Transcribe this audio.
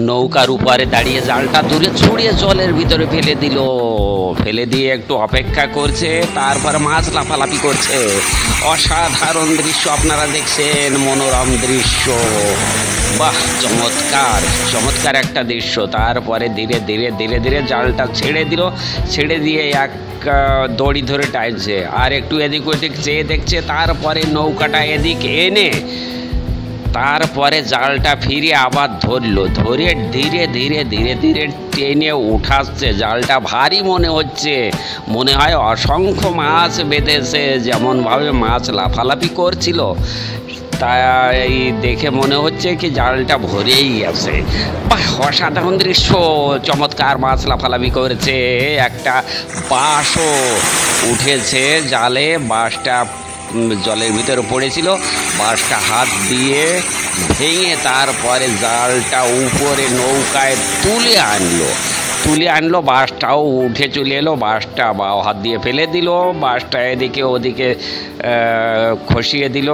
নৌকার উপরে দাঁড়িয়ে জালটা দূরে ছড়িয়ে জলের ভিতরে ফেলে দিল। ফেলে দিয়ে একটু অপেক্ষা করছে, তারপরে মাছ লাফালাফি করছে। অসাধারণ দৃশ্য আপনারা দেখছেন, মনোরম দৃশ্য। বাহ, চমৎকার চমৎকার একটা দৃশ্য। তারপরে ধীরে ধীরে ধীরে ধীরে জালটা ছেড়ে দিল। ছেড়ে দিয়ে এক দড়ি ধরে টানছে, আর একটু এদিক ওদিক চেয়ে দেখছে। তারপরে নৌকাটা এদিক এনে তারপরে জালটা ফিরে আবার ধরলো। ধরে ধীরে ধীরে ধীরে ধীরে টেনে উঠাচ্ছে। জালটা ভারী মনে হচ্ছে, মনে হয় অসংখ্য মাছ বেঁধেছে, যেমনভাবে মাছ লাফালাফি করছিল তাই দেখে মনে হচ্ছে কি জালটা ভরেই আছে। বাহ, অসাধারণ দৃশ্য, চমৎকার মাছ লাফালাফি করেছে। একটা বাঁশও উঠেছে জালে, বাঁশটা জলের ভিতরে পড়েছিল। বাঁশটা হাত দিয়ে ভেঙে তারপরে জালটা উপরে নৌকায় তুলে আনলো। বাঁশটাও উঠে চলে এলো। বাঁশটা বাঁ হাত দিয়ে ফেলে দিল। বাঁশটা এদিকে ওদিকে খসিয়ে দিল।